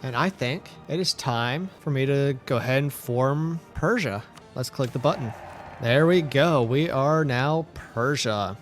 And I think it is time for me to go ahead and form Persia. Let's click the button. There we go. We are now Persia.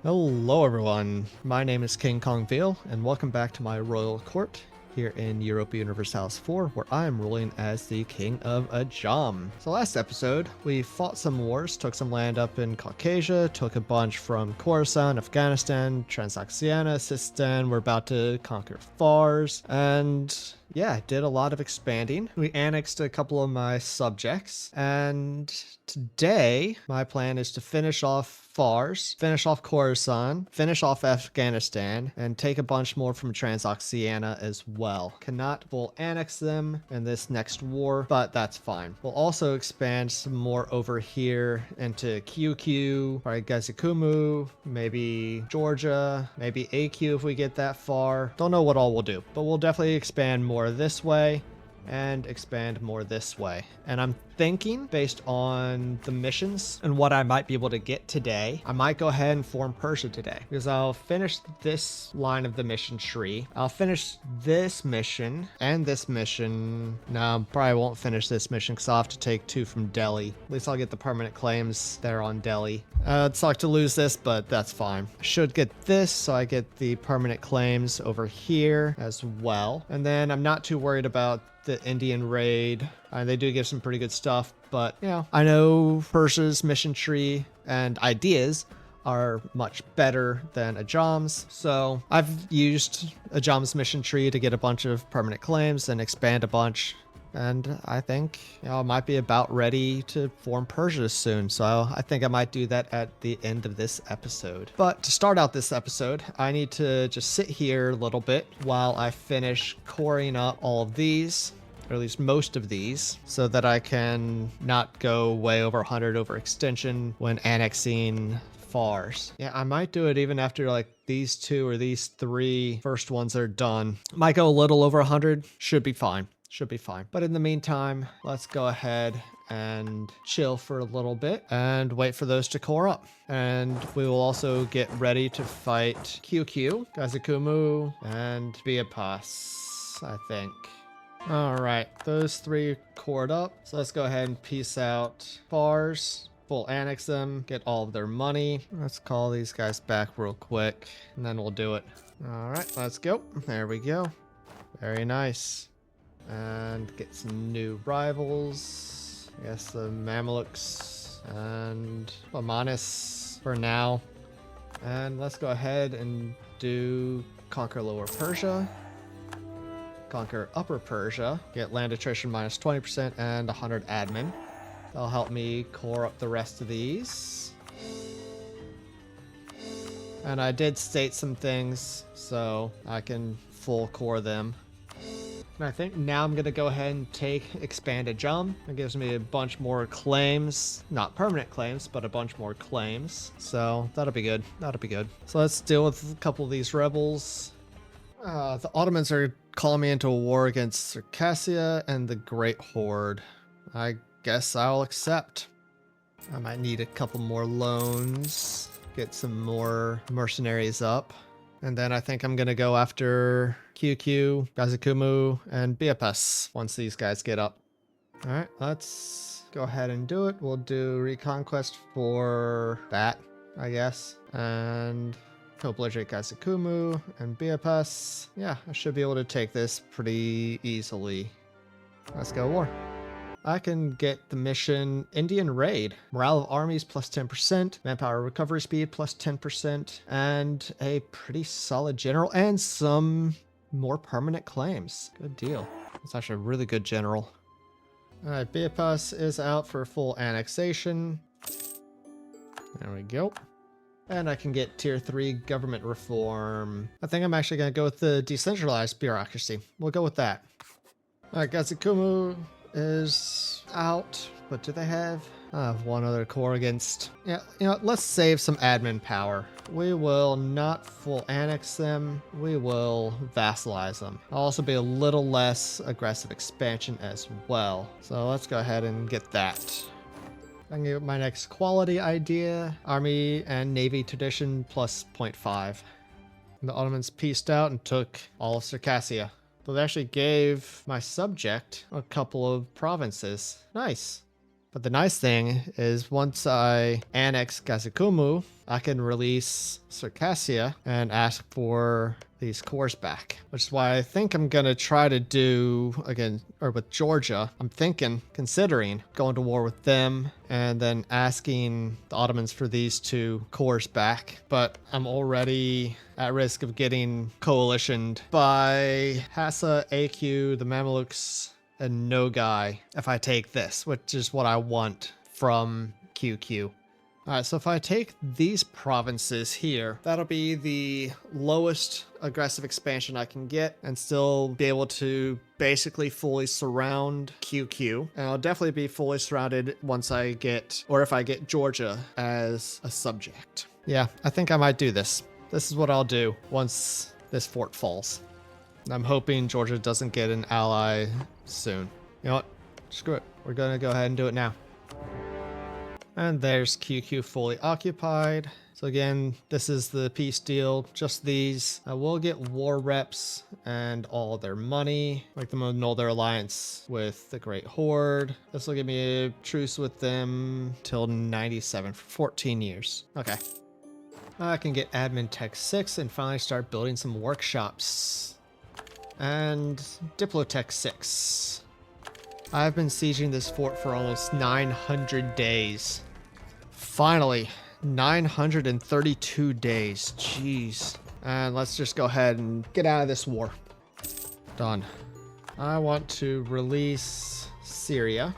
Hello everyone, my name is King Kongveal, and welcome back to my royal court here in Europa Universalis 4, where I am ruling as the King of Ajam. So last episode, we fought some wars, took some land up in Caucasia, took a bunch from Khorasan, Afghanistan, Transoxiana, Sistan, we're about to conquer Fars, and yeah, did a lot of expanding. We annexed a couple of my subjects, and today my plan is to finish off Fars, finish off Khorasan, finish off Afghanistan, and take a bunch more from Transoxiana as well. Cannot full annex them in this next war, but that's fine. We'll also expand some more over here into QQ, probably Gazikumu, maybe Georgia, maybe AQ if we get that far. Don't know what all we'll do, but we'll definitely expand more this way and expand more this way. And I'm thinking, based on the missions and what I might be able to get today, I might go ahead and form Persia today, because I'll finish this line of the mission tree. I'll finish this mission and this mission. No, probably won't finish this mission because I'll have to take 2 from Delhi. At least I'll get the permanent claims there on Delhi. It sucks to lose this, but that's fine. Should get this, so I get the permanent claims over here as well. And then I'm not too worried about the Indian raid. They do give some pretty good stuff, but you know, I know Persia's mission tree and ideas are much better than Ajam's, so I've used Ajam's mission tree to get a bunch of permanent claims and expand a bunch. And I think, you know, I might be about ready to form Persia soon. So I think I might do that at the end of this episode. But to start out this episode, I need to just sit here a little bit while I finish coring up all of these, or at least most of these, so that I can not go way over 100 over extension when annexing Fars. Yeah, I might do it even after like these 2 or these 3 first ones are done. Might go a little over 100, should be fine. Should be fine. But in the meantime, let's go ahead and chill for a little bit and wait for those to core up. And we will also get ready to fight QQ, Gazikumu, and Biapas, I think. All right, those 3 cored up. So let's go ahead and peace out Fars. Full annex them, get all of their money. Let's call these guys back real quick, and then we'll do it. All right, let's go. There we go. Very nice. And get some new rivals. I guess the Mamelukes and Lamanis for now. And let's go ahead and do conquer Lower Persia, conquer Upper Persia, get land attrition minus 20% and 100 admin. That'll help me core up the rest of these. And I did state some things, so I can full core them. And I think now I'm going to go ahead and take Expand Ajam. It gives me a bunch more claims. Not permanent claims, but a bunch more claims. So that'll be good. That'll be good. So let's deal with a couple of these rebels. The Ottomans are calling me into a war against Circassia and the Great Horde. I guess I'll accept. I might need a couple more loans. Get some more mercenaries up. And then I think I'm going to go after QQ, Gazikumu, and Biapas once these guys get up. All right, let's go ahead and do it. We'll do Reconquest for that, I guess. And co-belligerate Gazikumu and Biapas. Yeah, I should be able to take this pretty easily. Let's go war. I can get the mission Indian Raid. Morale of armies plus 10%, manpower recovery speed plus 10%, and a pretty solid general and some more permanent claims. Good deal. It's actually a really good general. All right, Biapas is out for full annexation. There we go. And I can get tier 3 government reform. I think I'm actually going to go with the decentralized bureaucracy. We'll go with that. All right, Gazikumu is out, but do they have? I have one other core against. Yeah, you know, let's save some admin power. We will not full annex them. We will vassalize them. I'll also be a little less aggressive expansion as well. So let's go ahead and get that. I can get my next quality idea. Army and Navy tradition plus 0.5. And the Ottomans pieced out and took all of Circassia. So they actually gave my subject a couple of provinces. Nice. But the nice thing is once I annex Gazakumu, I can release Circassia and ask for these cores back, which is why I think I'm going to try to do again, or with Georgia, I'm considering going to war with them and then asking the Ottomans for these 2 cores back. But I'm already at risk of getting coalitioned by Hassa, AQ, the Mamelukes, and Nogai if I take this, which is what I want from QQ. Alright, so if I take these provinces here, that'll be the lowest aggressive expansion I can get and still be able to basically fully surround QQ. And I'll definitely be fully surrounded once I get, or if I get Georgia as a subject. Yeah, I think I might do this. This is what I'll do once this fort falls. I'm hoping Georgia doesn't get an ally soon. You know what? Screw it. We're going to go ahead and do it now. And there's QQ fully occupied. So again, this is the peace deal. Just these. I will get war reps and all their money. Make them annul their alliance with the Great Horde. This will give me a truce with them till 97 for 14 years. Okay. I can get admin tech 6 and finally start building some workshops. And Diplotech 6. I've been sieging this fort for almost 900 days. Finally, 932 days. Jeez. And let's just go ahead and get out of this war. Done. I want to release Syria.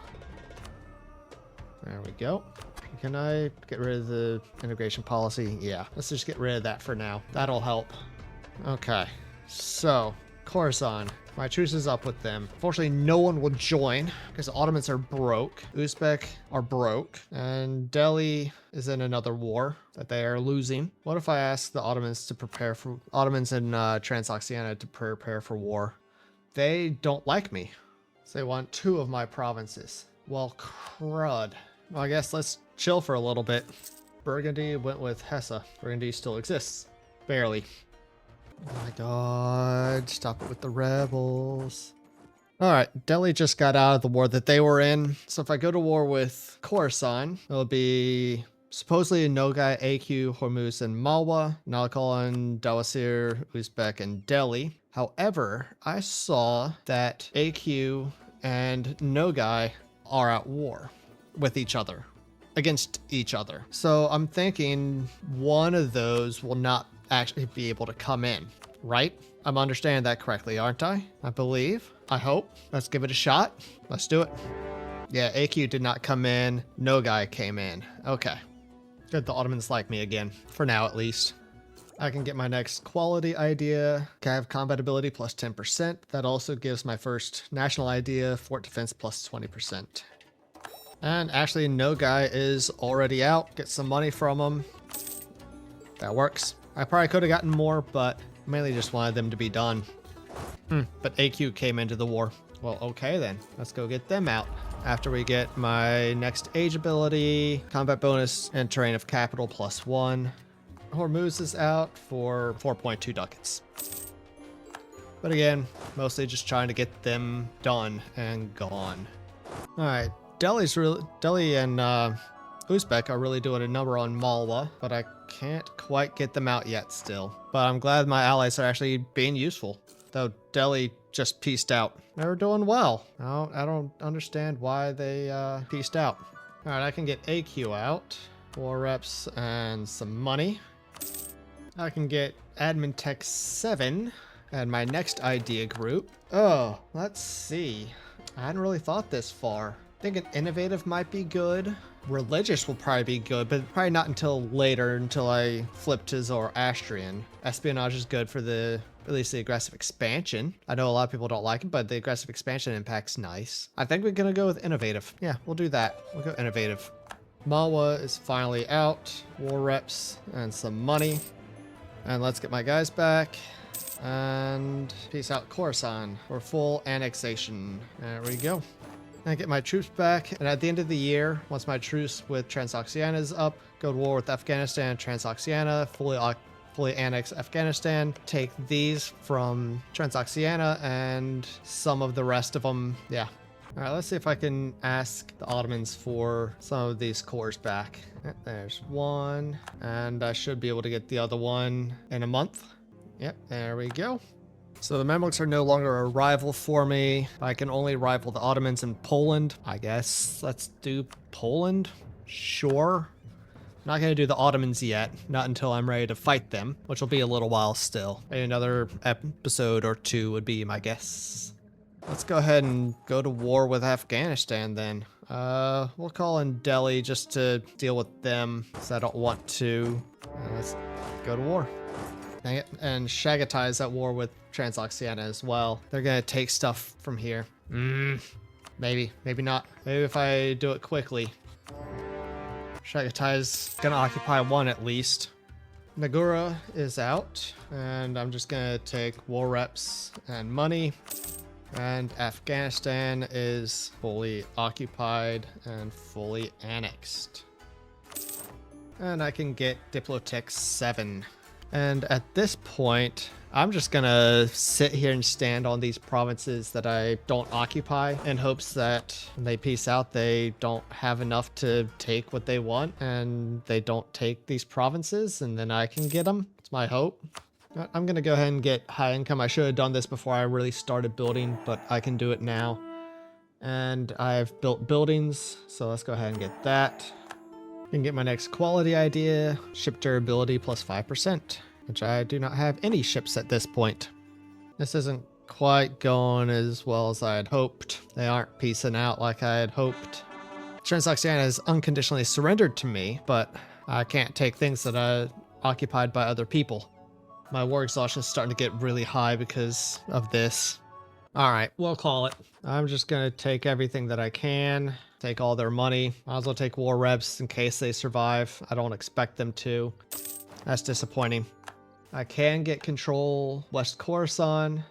There we go. Can I get rid of the integration policy? Yeah, let's just get rid of that for now. That'll help. Okay, so Khorasan. My truce is up with them. Unfortunately, no one will join because the Ottomans are broke. Uzbek are broke. And Delhi is in another war that they are losing. What if I ask the Ottomans to prepare for... Ottomans in Transoxiana to prepare for war? They don't like me. So they want 2 of my provinces. Well, crud. Well, I guess let's chill for a little bit. Burgundy went with Hesse. Burgundy still exists. Barely. Oh my god, stop it with the rebels. Alright, Delhi just got out of the war that they were in. So if I go to war with Khorasan, it'll be supposedly Nogai, AQ, Hormuz, and Malwa, Nalkolan, Dawasir, Uzbek, and Delhi. However, I saw that AQ and Nogai are at war with each other, against each other. So I'm thinking one of those will not actually be able to come in, right? I'm understanding that correctly, aren't I? I believe. I hope. Let's give it a shot. Let's do it. Yeah, AQ did not come in. Nogai came in. Okay. Good, the Ottomans like me again. For now, at least. I can get my next quality idea. Can I have combat ability plus 10%? That also gives my first national idea fort defense plus 20%. And actually, Nogai is already out. Get some money from him. That works. I probably could have gotten more, but mainly just wanted them to be done. But AQ came into the war. Well, okay then. Let's go get them out. After we get my next age ability, combat bonus and terrain of capital plus 1. Hormuz is out for 4.2 ducats. But again, mostly just trying to get them done and gone. Alright, Delhi and Uzbek are really doing a number on Malwa, but I can't quite get them out yet still. But I'm glad my allies are actually being useful. Though Delhi just peaced out. They were doing well. I don't understand why they peaced out. Alright, I can get AQ out. 4 reps and some money. I can get admin tech 7 and my next idea group. Oh, let's see. I hadn't really thought this far. I think an innovative might be good. Religious will probably be good, but probably not until later, until I flip to Zoroastrian. Espionage is good for at least the aggressive expansion. I know a lot of people don't like it, but the aggressive expansion impact's nice. I think we're gonna go with innovative. Yeah, we'll do that. We'll go innovative. Malwa is finally out. War reps and some money. And let's get my guys back. And peace out Khorasan for full annexation. There we go. I get my troops back, and at the end of the year, once my truce with Transoxiana is up, go to war with Afghanistan and Transoxiana, fully annex Afghanistan, take these from Transoxiana and some of the rest of them. Yeah. All right, let's see if I can ask the Ottomans for some of these cores back. There's one, and I should be able to get the other one in a month. Yep, there we go. So the Mamluks are no longer a rival for me. I can only rival the Ottomans in Poland. I guess let's do Poland. Sure. Not going to do the Ottomans yet, not until I'm ready to fight them, which will be a little while still. Maybe another episode or two would be my guess. Let's go ahead and go to war with Afghanistan then. We'll call in Delhi just to deal with them, because I don't want to. Let's go to war. Dang it. And Chagatai is at war with Transoxiana as well. They're gonna take stuff from here. Maybe, maybe not. Maybe if I do it quickly. Chagatai is gonna occupy one at least. Nagura is out, and I'm just gonna take war reps and money. And Afghanistan is fully occupied and fully annexed. And I can get Diplotech 7. And at this point, I'm just gonna sit here and stand on these provinces that I don't occupy in hopes that when they peace out, they don't have enough to take what they want and they don't take these provinces, and then I can get them. It's my hope. I'm gonna go ahead and get high income. I should have done this before I really started building, but I can do it now. And I've built buildings, so let's go ahead and get that. I can get my next quality idea, ship durability plus 5%, which I do not have any ships at this point. This isn't quite going as well as I had hoped. They aren't piecing out like I had hoped. Transoxiana has unconditionally surrendered to me, but I can't take things that are occupied by other people. My war exhaustion is starting to get really high because of this. All right, we'll call it. I'm just gonna take everything that I can, take all their money. Might as well take war reps in case they survive. I don't expect them to. That's disappointing. I can get control West Khorasan.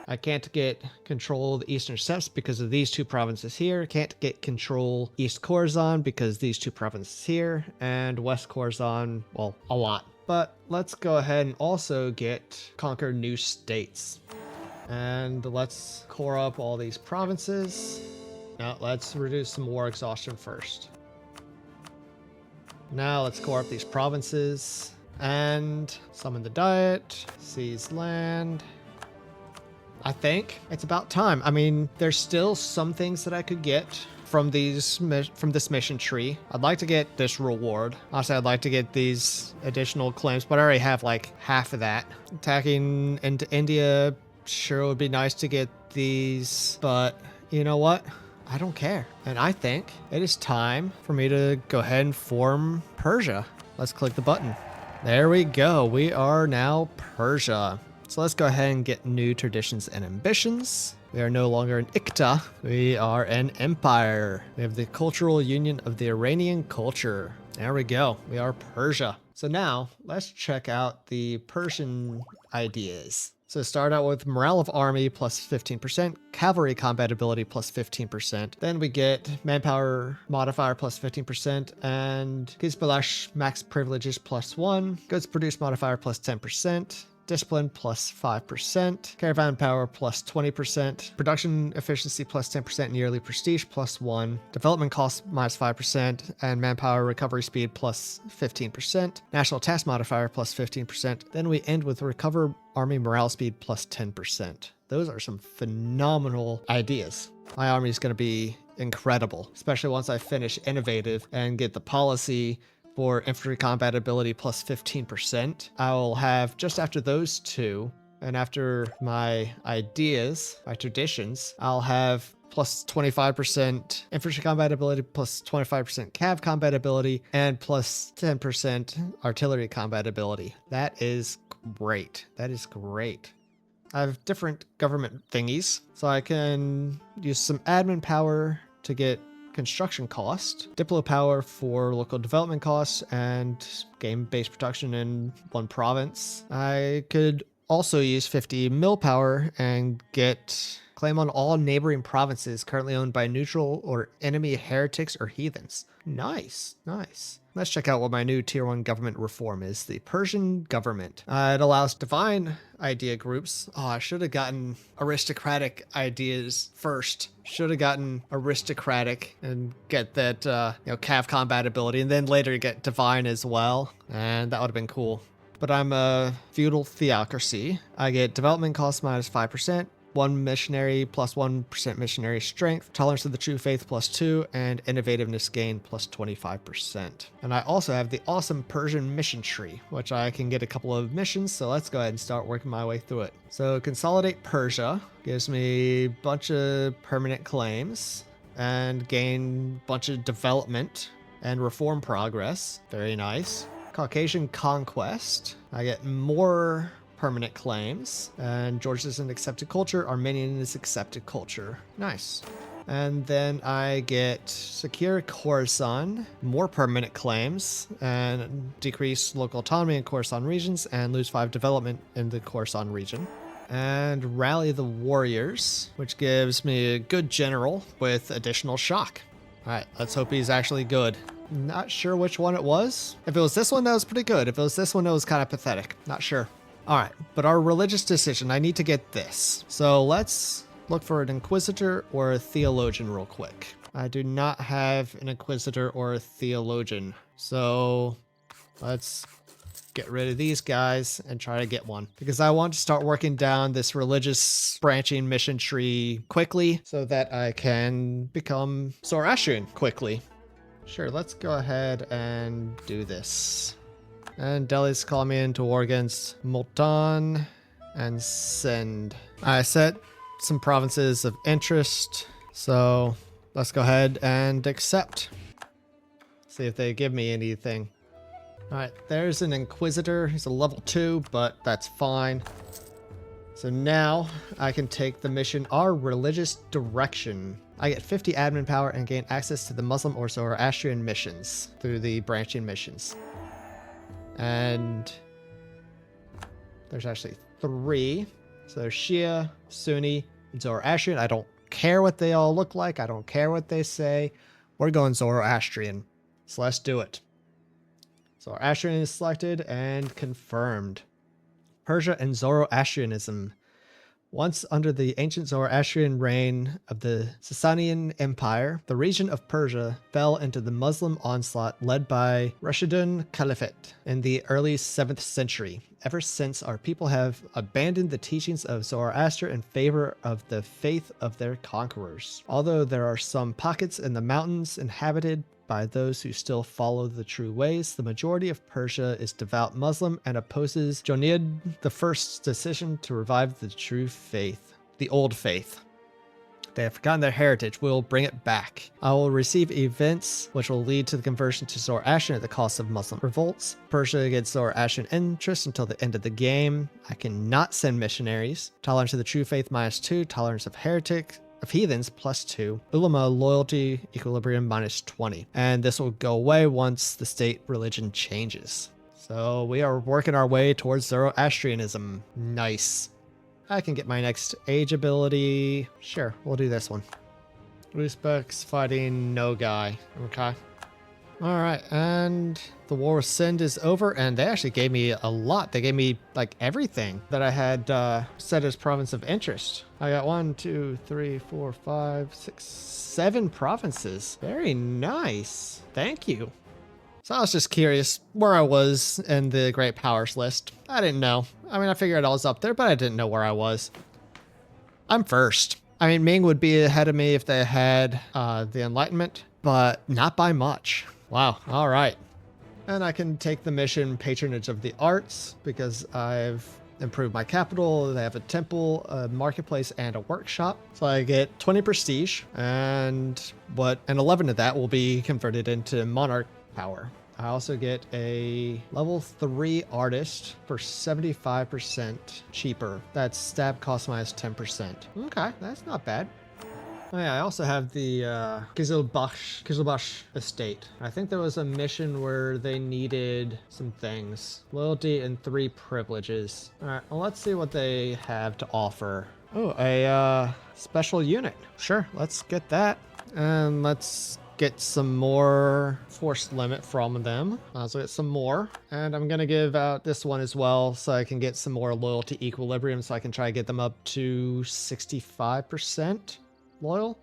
I can't get control the Eastern Steppes because of these two provinces here. Can't get control East Khorasan because these two provinces here. And West Khorasan, well, a lot. But let's go ahead and also conquer new states. And let's core up all these provinces. Now let's reduce some war exhaustion first. Now let's core up these provinces and summon the diet, seize land. I think it's about time. I mean, there's still some things that I could get from this mission tree. I'd like to get this reward. Honestly, I'd like to get these additional claims, but I already have like half of that. Attacking into India, sure would be nice to get these, but you know what? I don't care. And I think it is time for me to go ahead and form Persia. Let's click the button. There we go. We are now Persia. So let's go ahead and get new traditions and ambitions. We are no longer an Ikta. We are an empire. We have the cultural union of the Iranian culture. There we go. We are Persia. So now let's check out the Persian ideas. So start out with morale of army plus 15%, cavalry combat ability plus 15%. Then we get manpower modifier plus 15%, and Gizbalash max privileges plus 1, goods produced modifier plus 10%. Discipline plus 5%, caravan power plus 20%, production efficiency plus 10%, and yearly prestige plus 1, development cost minus 5%, and manpower recovery speed plus 15%, national task modifier plus 15%. Then we end with recover army morale speed plus 10%. Those are some phenomenal ideas. My army is going to be incredible, especially once I finish innovative and get the policy for infantry combat ability plus 15%. I will have just after those two, and after my ideas, my traditions, I'll have plus 25% infantry combat ability, plus 25% cav combat ability, and plus 10% artillery combat ability. That is great. That is great. I have different government thingies, so I can use some admin power to get construction cost, Diplo power for local development costs, and game-based production in one province. I could also use 50 mill power and get claim on all neighboring provinces currently owned by neutral or enemy heretics or heathens. Nice, nice. Let's check out what my new tier 1 government reform is. The Persian government. It allows divine idea groups. Oh, I should have gotten aristocratic ideas first. Should have gotten aristocratic and get that, cav combat ability, and then later get divine as well. And that would have been cool. But I'm a feudal theocracy. I get development cost minus 5%. 1 missionary plus 1% missionary strength, tolerance of the true faith plus 2, and innovativeness gain plus 25%. And I also have the awesome Persian mission tree, which I can get a couple of missions, so let's go ahead and start working my way through it. So consolidate Persia gives me a bunch of permanent claims and gain a bunch of development and reform progress. Very nice. Caucasian conquest. I get more permanent claims, and Georgia is an accepted culture. Armenian is accepted culture. Nice. And then I get secure Khorasan, more permanent claims, and decrease local autonomy in Khorasan regions, and lose 5 development in the Khorasan region. And rally the warriors, which gives me a good general with additional shock. All right, let's hope he's actually good. Not sure which one it was. If it was this one, that was pretty good. If it was this one, it was kind of pathetic. Not sure. All right, but our religious decision, I need to get this. So let's look for an inquisitor or a theologian real quick. I do not have an inquisitor or a theologian. So let's get rid of these guys and try to get one, because I want to start working down this religious branching mission tree quickly so that I can become Zoroastrian quickly. Sure, let's go ahead and do this. And Delhi's calling me into war against Multan and Sindh. I set some provinces of interest, so let's go ahead and accept. See if they give me anything. All right, there's an Inquisitor. He's a level 2, but that's fine. So now I can take the mission, Our Religious Direction. I get 50 admin power and gain access to the Muslim or Zoroastrian missions through the branching missions. And there's actually 3. So Shia, Sunni, and Zoroastrian. I don't care what they all look like. I don't care what they say. We're going Zoroastrian. So let's do it. Zoroastrian is selected and confirmed. Persia and Zoroastrianism. Once under the ancient Zoroastrian reign of the Sasanian Empire, the region of Persia fell into the Muslim onslaught led by Rashidun Caliphate in the early 7th century. Ever since, our people have abandoned the teachings of Zoroaster in favor of the faith of their conquerors. Although there are some pockets in the mountains inhabited by those who still follow the true ways, the majority of Persia is devout Muslim and opposes Jonid I's decision to revive the true faith, the old faith. They have forgotten their heritage. We'll bring it back. I will receive events which will lead to the conversion to Zoroastrian at the cost of Muslim revolts. Persia gets Zoroastrian interest until the end of the game. I cannot send missionaries. Tolerance of the true faith -2. Tolerance of heathens +2. Ulama loyalty equilibrium -20. And this will go away once the state religion changes. So we are working our way towards Zoroastrianism. Nice. I can get my next age ability. Sure, we'll do this one. Uzbeks fighting no guy. Okay. All right, and the war with Sindh is over, and they actually gave me a lot. They gave me like everything that I had set as province of interest. I got 1, 2, 3, 4, 5, 6, 7 provinces. Very nice. Thank you. So I was just curious where I was in the Great Powers list. I didn't know. I mean, I figured I was up there, but I didn't know where I was. I'm first. I mean, Ming would be ahead of me if they had the Enlightenment, but not by much. Wow. All right. And I can take the mission Patronage of the Arts because I've improved my capital. They have a temple, a marketplace, and a workshop. So I get 20 prestige, and 11 of that will be converted into monarch power. I also get a level 3 artist for 75% cheaper. That's stab cost -10%. Okay, that's not bad. Oh yeah, I also have the Kizelbash estate. I think there was a mission where they needed some things. Loyalty and 3 privileges. Alright, well let's see what they have to offer. Oh, a special unit. Sure, let's get that. And let's get some more force limit from them. So get some more. And I'm gonna give out this one as well so I can get some more loyalty equilibrium so I can try to get them up to 65% loyal.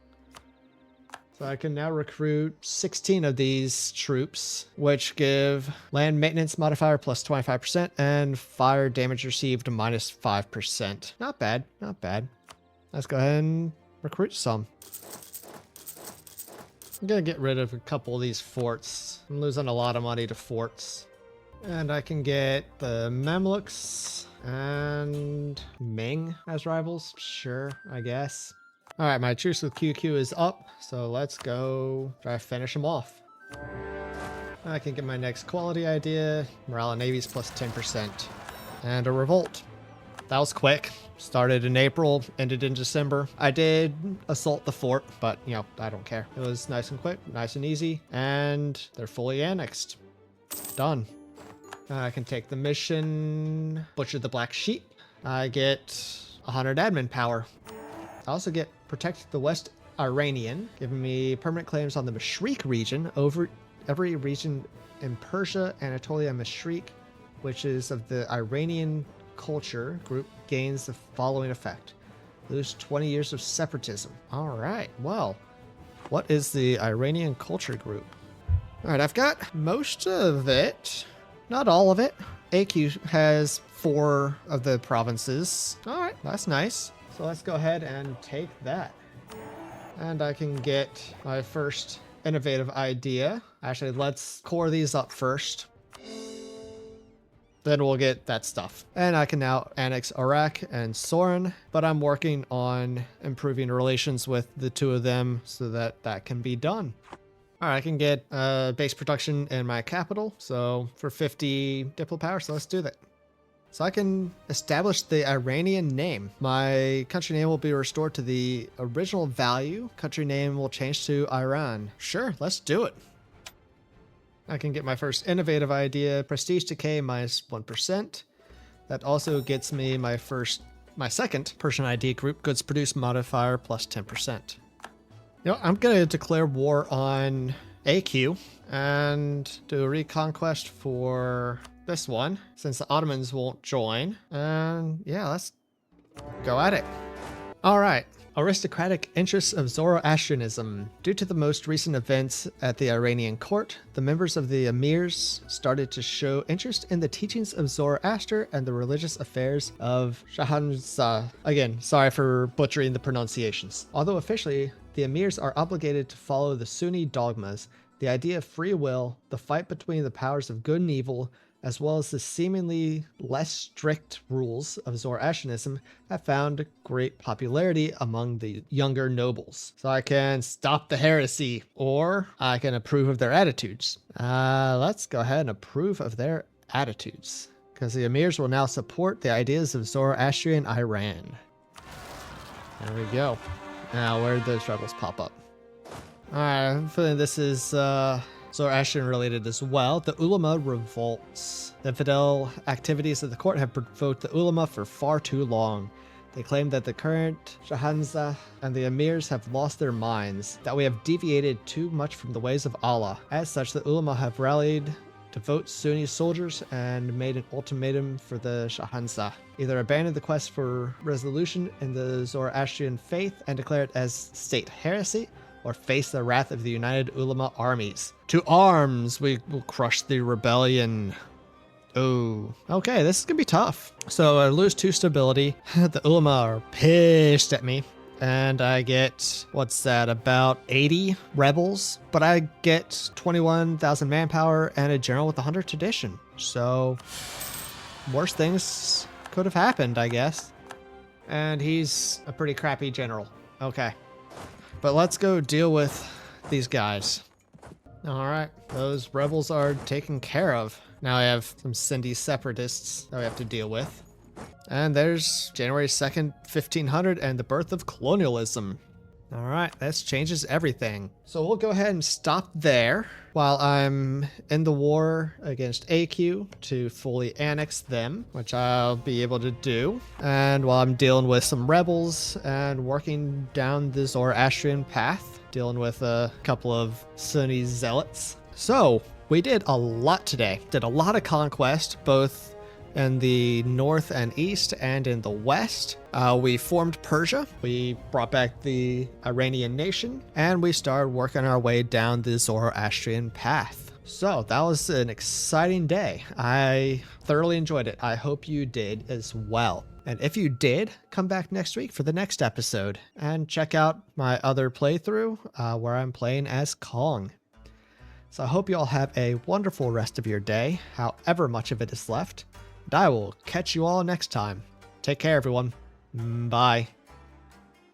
So I can now recruit 16 of these troops, which give land maintenance modifier plus 25% and fire damage received minus 5%. Not bad, not bad. Let's go ahead and recruit some. I'm gonna get rid of a couple of these forts. I'm losing a lot of money to forts. And I can get the Mamluks and Ming as rivals. Sure, I guess. All right, my truce with QQ is up, so let's go try to finish them off. I can get my next quality idea. Morale and navies plus 10%. And a revolt. That was quick. Started in April, ended in December. I did assault the fort, but, you know, I don't care. It was nice and quick, nice and easy, and they're fully annexed. Done. I can take the mission, butcher the black sheep. I get 100 admin power. I also get protect the West Iranian, giving me permanent claims on the Mashriq region over every region in Persia, Anatolia, and Mashriq, which is of the Iranian culture group, gains the following effect. Lose 20 years of separatism. All right, well, what is the Iranian culture group? All right, I've got most of it, not all of it. AQ has 4 of the provinces. All right, that's nice. So let's go ahead and take that. And I can get my first innovative idea. Actually, let's core these up first. Then we'll get that stuff. And I can now annex Iraq and Sorin, but I'm working on improving relations with the 2 of them so that that can be done. All right, I can get base production in my capital. So for 50 diplo power, so let's do that. So I can establish the Iranian name. My country name will be restored to the original value. Country name will change to Iran. Sure, let's do it. I can get my first innovative idea, prestige decay minus 1%. That also gets me my second Persian ID group, goods produced modifier plus 10%. You know, I'm gonna declare war on AQ and do a reconquest for this one, since the Ottomans won't join. And yeah, let's go at it. All right. Aristocratic interests of Zoroastrianism. Due to the most recent events at the Iranian court, the members of the emirs started to show interest in the teachings of Zoroaster and the religious affairs of Shahanshah. Again, sorry for butchering the pronunciations. Although officially, the emirs are obligated to follow the Sunni dogmas, the idea of free will, the fight between the powers of good and evil, as well as the seemingly less strict rules of Zoroastrianism, have found great popularity among the younger nobles. So I can stop the heresy, or I can approve of their attitudes. Let's go ahead and approve of their attitudes, because the emirs will now support the ideas of Zoroastrian Iran. There we go. Now, where did those rebels pop up? Alright, I'm feeling this is Zoroastrian related as well. The ulama revolts. The infidel activities of the court have provoked the ulama for far too long. They claim that the current Shahanshah and the emirs have lost their minds, that we have deviated too much from the ways of Allah. As such, the ulama have rallied to vote Sunni soldiers and made an ultimatum for the Shahanshah. Either abandon the quest for resolution in the Zoroastrian faith and declare it as state heresy, or face the wrath of the United Ulama armies. To arms! We will crush the rebellion. Oh, okay, this is gonna be tough. So I lose 2 stability. The Ulama are pissed at me. And I get, what's that, about 80 rebels. But I get 21,000 manpower and a general with 100 tradition. So, worse things could have happened, I guess. And he's a pretty crappy general. Okay. But let's go deal with these guys. Alright, those rebels are taken care of. Now I have some Sindhi separatists that we have to deal with. And there's January 2nd, 1500 and the birth of colonialism. All right, this changes everything. So we'll go ahead and stop there while I'm in the war against AQ to fully annex them, which I'll be able to do. And while I'm dealing with some rebels and working down the Zoroastrian path, dealing with a couple of Sunni zealots. So we did a lot today. Did a lot of conquest, both in the north and east and in the west. We formed Persia, we brought back the Iranian nation, and we started working our way down the Zoroastrian path. So that was an exciting day. I thoroughly enjoyed it. I hope you did as well. And if you did, come back next week for the next episode and check out my other playthrough where I'm playing as Kong. So I hope you all have a wonderful rest of your day, however much of it is left. And I will catch you all next time. Take care, everyone. Bye.